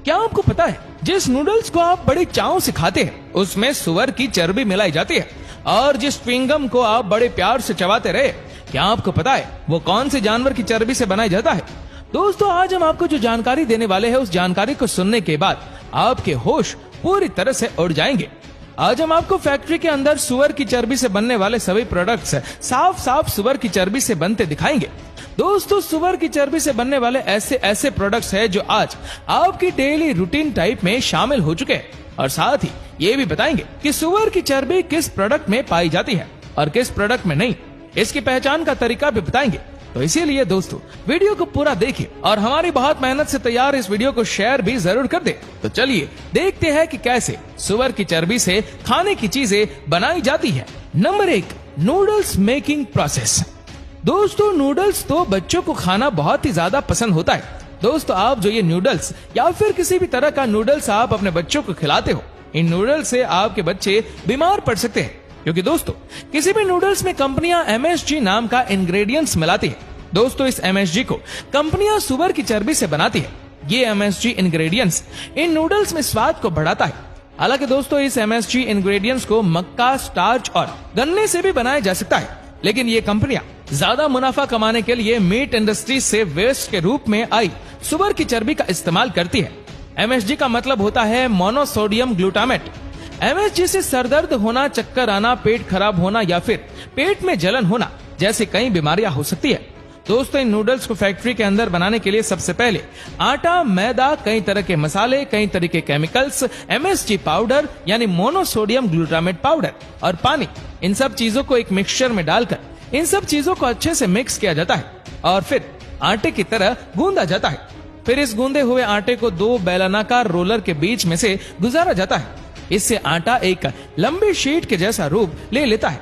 क्या आपको पता है जिस नूडल्स को आप बड़े चाव से खाते हैं उसमें सुअर की चर्बी मिलाई जाती है, और जिस च्युइंगम को आप बड़े प्यार से चबाते रहे, क्या आपको पता है वो कौन से जानवर की चर्बी से बनाया जाता है? दोस्तों, आज हम आपको जो जानकारी देने वाले हैं उस जानकारी को सुनने के बाद आपके होश पूरी तरह से उड़ जाएंगे। आज हम आपको फैक्ट्री के अंदर सुअर की चर्बी से बनने वाले सभी प्रोडक्ट्स साफ साफ सुअर की चर्बी से बनते दिखाएंगे। दोस्तों, सुअर की चर्बी से बनने वाले ऐसे ऐसे प्रोडक्ट्स हैं जो आज आपकी डेली रूटीन टाइप में शामिल हो चुके हैं, और साथ ही ये भी बताएंगे कि सुअर की चर्बी किस प्रोडक्ट में पाई जाती है और किस प्रोडक्ट में नहीं। इसकी पहचान का तरीका भी बताएंगे। तो इसीलिए दोस्तों, वीडियो को पूरा देखिए और हमारी बहुत मेहनत से तैयार इस वीडियो को शेयर भी जरूर कर दे। तो चलिए देखते हैं कि कैसे सुअर की चर्बी से खाने की चीजें बनाई जाती है। Number 1, noodles making process. दोस्तों, नूडल्स तो बच्चों को खाना बहुत ही ज्यादा पसंद होता है। दोस्तों, आप जो ये नूडल्स या फिर किसी भी तरह का नूडल्स आप अपने बच्चों को खिलाते हो, इन नूडल्स से आपके बच्चे बीमार पड़ सकते हैं, क्योंकि दोस्तों किसी भी नूडल्स में कंपनियां MSG नाम का इंग्रेडिएंट्स मिलाती है। दोस्तों, इस MSG को कंपनियां सुअर की चर्बी से बनाती है। ये MSG इंग्रेडिएंट्स इन नूडल्स में स्वाद को बढ़ाता है। हालांकि दोस्तों, इस MSG इंग्रेडिएंट्स को मक्का, स्टार्च और गन्ने से भी बनाया जा सकता है, लेकिन ये कंपनियां ज्यादा मुनाफा कमाने के लिए मीट इंडस्ट्री से वेस्ट के रूप में आई सुअर की चर्बी का इस्तेमाल करती है। MSG का मतलब होता है मोनोसोडियम ग्लूटामेट। MSG से सरदर्द होना, चक्कर आना, पेट खराब होना या फिर पेट में जलन होना जैसी कई बीमारियां हो सकती है। दोस्तों, इन नूडल्स को फैक्ट्री के अंदर बनाने के लिए सबसे पहले आटा, मैदा, कई तरह के मसाले, कई तरह के केमिकल्स, MSG पाउडर यानी मोनोसोडियम ग्लूटामेट पाउडर और पानी, इन सब चीजों को एक मिक्सचर में डालकर इन सब चीजों को अच्छे से मिक्स किया जाता है और फिर आटे की तरह गूंदा जाता है। फिर इस गूंदे हुए आटे को 2 बेलनाकार रोलर के बीच में से गुजारा जाता है। इससे आटा एक लंबी शीट के जैसा रूप ले लेता है।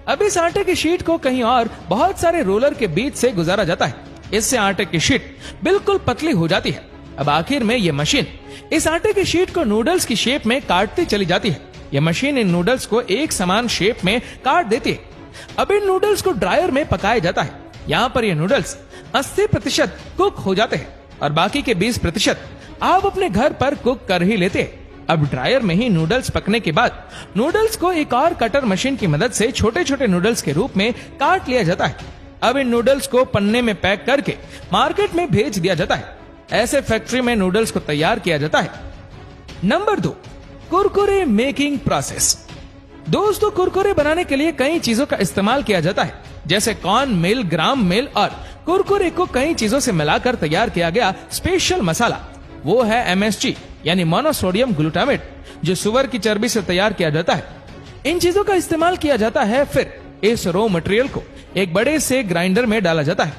अब इस आटे की शीट को कहीं और बहुत सारे रोलर के बीच से गुजारा जाता है। इससे आटे की शीट बिल्कुल पतली हो जाती है। अब आखिर में ये मशीन इस आटे की शीट को नूडल्स की शेप में काटती चली जाती है। यह मशीन इन नूडल्स को एक समान शेप में काट देती है। अब इन नूडल्स को ड्रायर में पकाया जाता है। यहाँ पर ये नूडल्स 80% कुक हो जाते हैं और बाकी के 20% आप अपने घर पर कुक कर ही लेते हैं। अब ड्रायर में ही नूडल्स पकने के बाद नूडल्स को एक और कटर मशीन की मदद से छोटे छोटे नूडल्स के रूप में काट लिया जाता है। अब इन नूडल्स को पन्ने में पैक करके मार्केट में भेज दिया जाता है। ऐसे फैक्ट्री में नूडल्स को तैयार किया जाता है। Number 2, Kurkure making process. दोस्तों, कुरकुरे बनाने के लिए कई चीजों का इस्तेमाल किया जाता है, जैसे कॉर्न मिल, ग्राम मिल और कुरकुरे को कई चीजों से मिलाकर तैयार किया गया स्पेशल मसाला, वो है MSG यानी मोनोसोडियम ग्लूटामेट, जो सुअर की चर्बी से तैयार किया जाता है। इन चीजों का इस्तेमाल किया जाता है। फिर इस रॉ मटेरियल को एक बड़े से ग्राइंडर में डाला जाता है।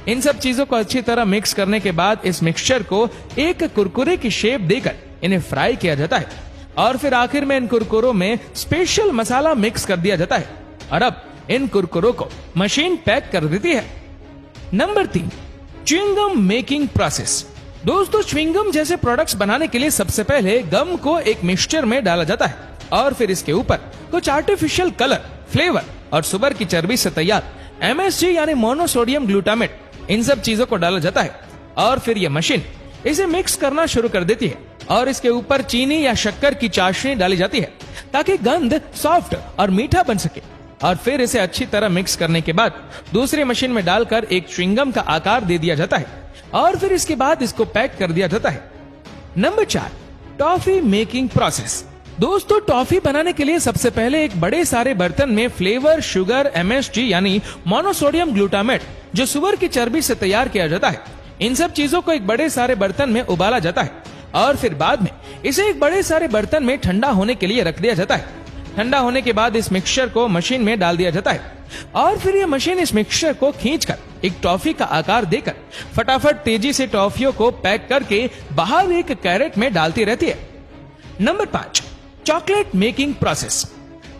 इन सब चीजों को अच्छी तरह मिक्स करने के बाद इस मिक्सचर को एक कुरकुरे की शेप देकर इन्हें फ्राई किया जाता है और फिर आखिर में इन कुरकुरों में स्पेशल मसाला मिक्स कर दिया जाता है और अब इन कुरकुरों को मशीन पैक कर देती है। Number 3, chewing gum making process. दोस्तों, च्युइंगम जैसे प्रोडक्ट्स बनाने के लिए सबसे पहले गम को एक मिक्सचर में डाला जाता है और फिर इसके ऊपर कुछ आर्टिफिशियल कलर, फ्लेवर और सुअर की चर्बी से तैयार MSG यानी मोनोसोडियम ग्लूटामेट, इन सब चीजों को डाला जाता है और फिर यह मशीन इसे मिक्स करना शुरू कर देती है और इसके ऊपर चीनी या शक्कर की चाशनी डाली जाती है ताकि गंध सॉफ्ट और मीठा बन सके। और फिर इसे अच्छी तरह मिक्स करने के बाद दूसरी मशीन में डालकर एक च्युइंगम का आकार दे दिया जाता है और फिर इसके बाद इसको पैक कर दिया जाता है। Number 4, toffee making process. दोस्तों, टॉफी बनाने के लिए सबसे पहले एक बड़े सारे बर्तन में फ्लेवर, शुगर, MSG यानी मोनोसोडियम ग्लूटामेट, जो सुअर की चर्बी से तैयार किया जाता है, इन सब चीजों को एक बड़े सारे बर्तन में उबाला जाता है और फिर बाद में इसे एक बड़े सारे बर्तन में ठंडा होने के लिए रख दिया जाता है। ठंडा होने के बाद इस मिक्सचर को मशीन में डाल दिया जाता है और फिर यह मशीन इस मिक्सचर को खींचकर एक टॉफी का आकार देकर फटाफट तेजी से टॉफियों को पैक करके बाहर एक कैरेट में डालती रहती है। Number 5, chocolate making process.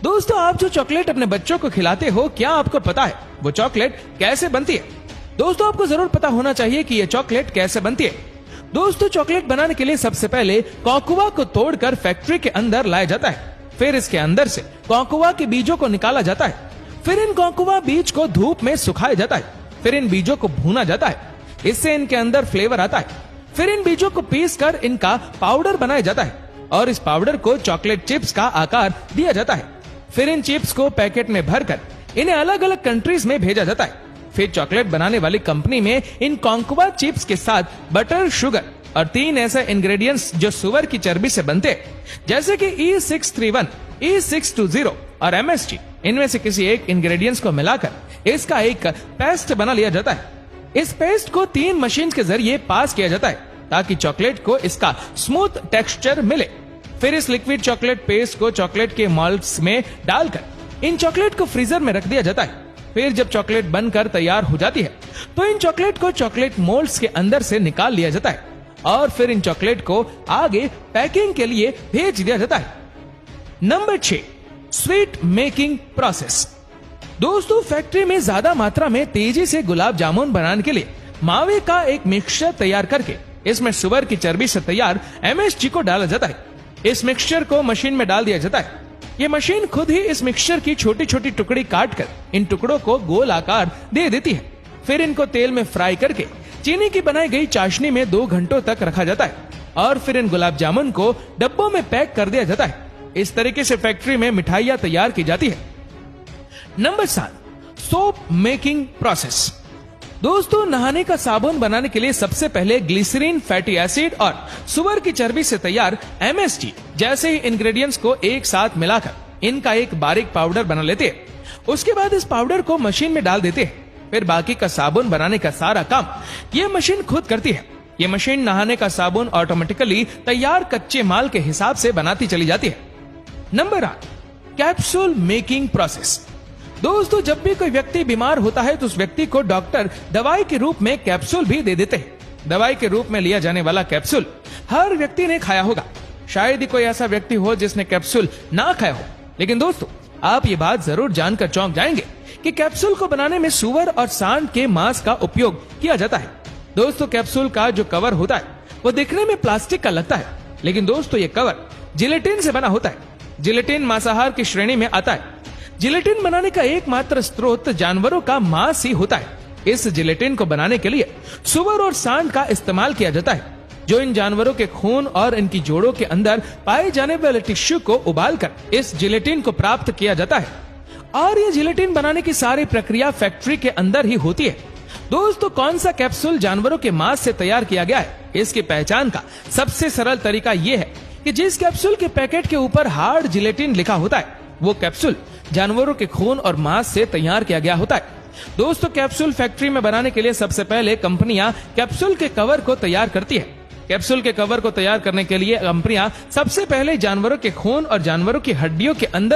दोस्तों, आप जो चॉकलेट अपने बच्चों को खिलाते हो, क्या आपको पता है वो चॉकलेट कैसे बनती है? दोस्तों, आपको जरूर पता होना चाहिए कि यह चॉकलेट कैसे बनती है। दोस्तों, चॉकलेट बनाने के लिए सबसे पहले कोकोआ को तोड़कर फैक्ट्री के अंदर लाया जाता है। फिर इसके अंदर से कोकोआ के बीजों को निकाला जाता है। फिर इन कोकोआ बीज को धूप में सुखाया जाता है। फिर इन बीजों को भूना जाता है। इससे इनके अंदर फ्लेवर आता है। फिर इन बीजों को पीस कर इनका पाउडर बनाया जाता है और इस पाउडर को चॉकलेट चिप्स का आकार दिया जाता है। फिर इन चिप्स को पैकेट में भरकर इन्हें अलग अलग कंट्रीज में भेजा जाता है। फिर चॉकलेट बनाने वाली कंपनी में इन कॉन्कवा चिप्स के साथ बटर, शुगर और 3 ऐसे इंग्रेडिएंट्स जो सुअर की चर्बी से बनते हैं, जैसे कि E631, E620 और MSG, इनमें से किसी एक इंग्रेडिएंट्स को मिलाकर इसका एक पेस्ट बना लिया जाता है। इस पेस्ट को 3 मशीन के जरिए पास किया जाता है ताकि चॉकलेट को इसका स्मूथ टेक्सचर मिले। फिर इस लिक्विड चॉकलेट पेस्ट को चॉकलेट के मोल्ड्स में डालकर इन चॉकलेट को फ्रीजर में रख दिया जाता है। फिर जब चॉकलेट बनकर तैयार हो जाती है तो इन चॉकलेट को चॉकलेट मोल्ड्स के अंदर से निकाल लिया जाता है और फिर इन चॉकलेट को आगे पैकिंग के लिए भेज दिया जाता है। Number 6, sweet making process. दोस्तों, फैक्ट्री में ज्यादा मात्रा में तेजी से गुलाब जामुन बनाने के लिए मावे का एक मिक्सचर तैयार करके इसमें सुअर की चर्बी से तैयार MSG को डाला जाता है। इस मिक्सचर को मशीन में डाल दिया जाता है। ये मशीन खुद ही इस मिक्सचर की छोटी छोटी टुकड़ी काटकर इन टुकड़ों को गोल आकार दे देती है। फिर इनको तेल में फ्राई करके चीनी की बनाई गई चाशनी में 2 घंटों तक रखा जाता है और फिर इन गुलाब जामुन को डब्बों में पैक कर दिया जाता है। इस तरीके से फैक्ट्री में मिठाइयां तैयार की जाती है। Number 7, soap making process. दोस्तों, नहाने का साबुन बनाने के लिए सबसे पहले ग्लिसरीन, फैटी एसिड और सुअर की चर्बी से तैयार MSG जैसे ही इंग्रेडिएंट्स को एक साथ मिलाकर इनका एक बारीक पाउडर बना लेते हैं। उसके बाद इस पाउडर को मशीन में डाल देते हैं। फिर बाकी का साबुन बनाने का सारा काम ये मशीन खुद करती है। ये मशीन नहाने का साबुन ऑटोमेटिकली तैयार कच्चे माल के हिसाब से बनाती चली जाती है। Number 8, capsule making process. दोस्तों, जब भी कोई व्यक्ति बीमार होता है तो उस व्यक्ति को डॉक्टर दवाई के रूप में कैप्सूल भी दे देते हैं। दवाई के रूप में लिया जाने वाला कैप्सूल हर व्यक्ति ने खाया होगा। शायद ही कोई ऐसा व्यक्ति हो जिसने कैप्सूल ना खाया हो। लेकिन दोस्तों, आप ये बात जरूर जानकर चौंक जाएंगे कि कैप्सूल को बनाने में सुअर और सांड के मांस का उपयोग किया जाता है। दोस्तों, कैप्सूल का जो कवर होता है वो दिखने में प्लास्टिक का लगता है, लेकिन दोस्तों ये कवर जिलेटिन से बना होता है। जिलेटिन मांसाहार की श्रेणी में आता है। जिलेटिन बनाने का एकमात्र स्रोत जानवरों का मांस ही होता है। इस जिलेटिन को बनाने के लिए सुअर और सांड का इस्तेमाल किया जाता है, जो इन जानवरों के खून और इनकी जोड़ों के अंदर पाए जाने वाले टिश्यू को उबालकर इस जिलेटिन को प्राप्त किया जाता है और ये जिलेटिन बनाने की सारी प्रक्रिया फैक्ट्री के अंदर ही होती है। दोस्तों, कौन सा कैप्सूल जानवरों के मांस से तैयार किया गया है, इसकी पहचान का सबसे सरल तरीका यह है कि जिस कैप्सूल के पैकेट के ऊपर हार्ड जिलेटिन लिखा होता है वो कैप्सूल जानवरों के खून और मांस से तैयार किया गया होता है। दोस्तों, कैप्सूल फैक्ट्री में बनाने के लिए सबसे पहले कंपनियां कैप्सूल के कवर को तैयार करती है। कैप्सूल के कवर को तैयार करने के लिए कंपनियां सबसे पहले जानवरों के खून और जानवरों की हड्डियों के अंदर